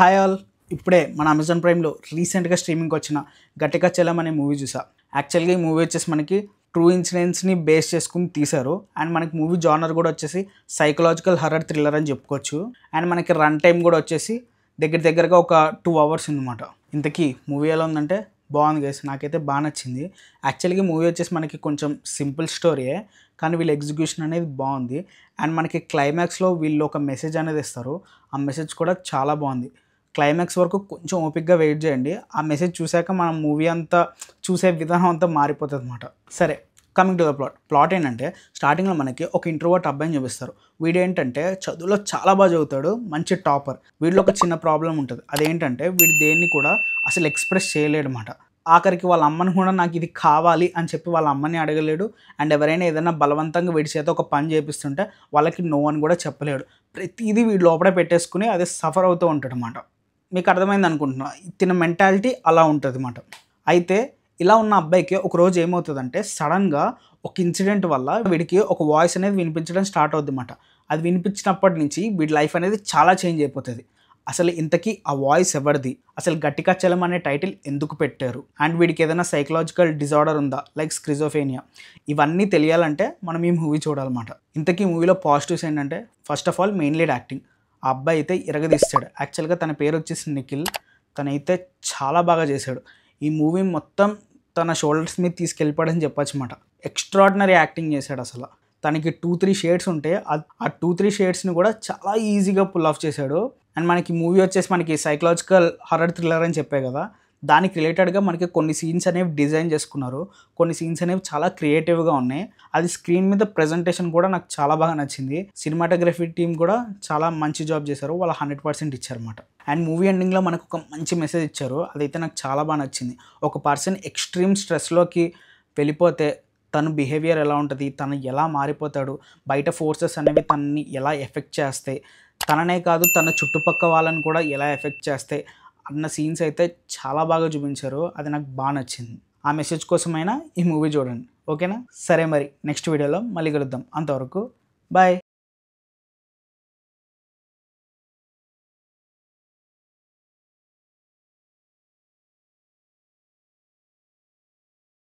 Hi all. ఇప్పుడే మన Amazon ప్రైమ్లో రీసెంట్గా స్ట్రీమింగ్కి వచ్చిన గట్టిగా చెలం అనే మూవీ చూసా. యాక్చువల్గా ఈ మూవీ వచ్చేసి మనకి ట్రూ ఇన్సిడెంట్స్ని బేస్ చేసుకుని తీశారు. అండ్ మనకి మూవీ జానర్ కూడా వచ్చేసి సైకలాజికల్ హర్రర్ థ్రిల్లర్ అని చెప్పుకోవచ్చు. అండ్ మనకి రన్ టైం కూడా వచ్చేసి దగ్గరగా ఒక 2 hours ఉందన్నమాట. ఇంతకీ మూవీ ఎలా ఉందంటే బాగుంది గైస్, నాకైతే బాగా నచ్చింది. యాక్చువల్గా మూవీ వచ్చేసి మనకి కొంచెం సింపుల్ స్టోరీయే, కానీ వీళ్ళ ఎగ్జిక్యూషన్ అనేది బాగుంది. అండ్ మనకి క్లైమాక్స్లో వీళ్ళు ఒక మెసేజ్ అనేది ఇస్తారు. ఆ మెసేజ్ కూడా చాలా బాగుంది. క్లైమాక్స్ వరకు కొంచెం ఓపిక్గా వెయిట్ చేయండి. ఆ మెసేజ్ చూశాక మనం మూవీ అంతా చూసే విధానం అంతా మారిపోతుంది అనమాట. సరే, కమింగ్ టు ద ప్లాట్ ఏంటంటే స్టార్టింగ్లో మనకి ఒక ఇంట్రోవర్ట్ అబ్బాయిని చూపిస్తారు. వీడు ఏంటంటే చదువులో చాలా బాగా చదువుతాడు, మంచి టాపర్. వీడిలో ఒక చిన్న ప్రాబ్లం ఉంటుంది. అదేంటంటే వీడు దేన్ని కూడా అసలు ఎక్స్ప్రెస్ చేయలేడు అనమాట. ఆఖరికి వాళ్ళ అమ్మని కూడా నాకు ఇది కావాలి అని చెప్పి వాళ్ళ అమ్మని అడగలేడు. అండ్ ఎవరైనా ఏదైనా బలవంతంగా వీడి చేత ఒక పని చేపిస్తుంటే వాళ్ళకి నో అని కూడా చెప్పలేడు. ప్రతిదీ వీడు లోపలే పెట్టేసుకుని అదే సఫర్ అవుతూ ఉంటాడు అనమాట. మీకు అర్థమైంది అనుకుంటున్నా, తిన మెంటాలిటీ అలా ఉంటుంది అన్నమాట. అయితే ఇలా ఉన్న అబ్బాయికి ఒకరోజు ఏమవుతుందంటే సడన్గా ఒక ఇన్సిడెంట్ వల్ల వీడికి ఒక వాయిస్ అనేది వినిపించడం స్టార్ట్ అవుద్ది అన్నమాట. అది వినిపించినప్పటి నుంచి వీడి లైఫ్ అనేది చాలా చేంజ్ అయిపోతుంది. అసలు ఇంతకీ ఆ వాయిస్ ఎవరిది, అసలు గట్టిగా చలం అనే టైటిల్ ఎందుకు పెట్టారు, అండ్ వీడికి ఏదైనా సైకలాజికల్ డిజార్డర్ ఉందా లైక్ స్క్రిజోఫేనియా, ఇవన్నీ తెలియాలంటే మనం ఈ మూవీ చూడాలన్నమాట. ఇంతకీ మూవీలో పాజిటివ్స్ ఏంటంటే first of all main lead acting. ఆ అబ్బాయి అయితే ఇరగదీస్తాడు. యాక్చువల్గా తన పేరు వచ్చేసి నిఖిల్. తనైతే చాలా బాగా చేశాడు. ఈ మూవీ మొత్తం తన షోల్డర్స్ మీద తీసుకెళ్ళిపోవడని చెప్పచ్చు అన్నమాట. ఎక్స్ట్రాడినరీ యాక్టింగ్ చేశాడు. అసలు తనకి 2-3 షేడ్స్ ఉంటే ఆ 2-3 షేడ్స్ని కూడా చాలా ఈజీగా పుల్ ఆఫ్ చేశాడు. అండ్ మనకి మూవీ వచ్చేసి మనకి సైకలాజికల్ హర్రర్ థ్రిల్లర్ అని చెప్పే కదా, దానికి రిలేటెడ్గా మనకి కొన్ని సీన్స్ అనేవి డిజైన్ చేసుకున్నారు. కొన్ని సీన్స్ అనేవి చాలా క్రియేటివ్గా ఉన్నాయి. అది స్క్రీన్ మీద ప్రజెంటేషన్ కూడా నాకు చాలా బాగా నచ్చింది. సినిమాటోగ్రఫీ టీం కూడా చాలా మంచి జాబ్ చేశారు. వాళ్ళు 100% ఇచ్చారన్నమాట. అండ్ మూవీ ఎండింగ్లో మనకు ఒక మంచి మెసేజ్ ఇచ్చారు. అదైతే నాకు చాలా బాగా నచ్చింది. ఒక పర్సన్ ఎక్స్ట్రీమ్ స్ట్రెస్లోకి వెళ్ళిపోతే తన బిహేవియర్ ఎలా ఉంటుంది, తను ఎలా మారిపోతాడు, బయట ఫోర్సెస్ అనేవి తనని ఎలా ఎఫెక్ట్ చేస్తాయి, తననే కాదు తన చుట్టుపక్క వాళ్ళని కూడా ఎలా ఎఫెక్ట్ చేస్తాయి అన్న సీన్స్ అయితే చాలా బాగా చూపించారు. అది నాకు బాగా నచ్చింది. ఆ మెసేజ్ కోసమైనా ఈ మూవీ చూడండి, ఓకేనా? సరే, మరి నెక్స్ట్ వీడియోలో మళ్ళీ కలుద్దాం. అంతవరకు బాయ్.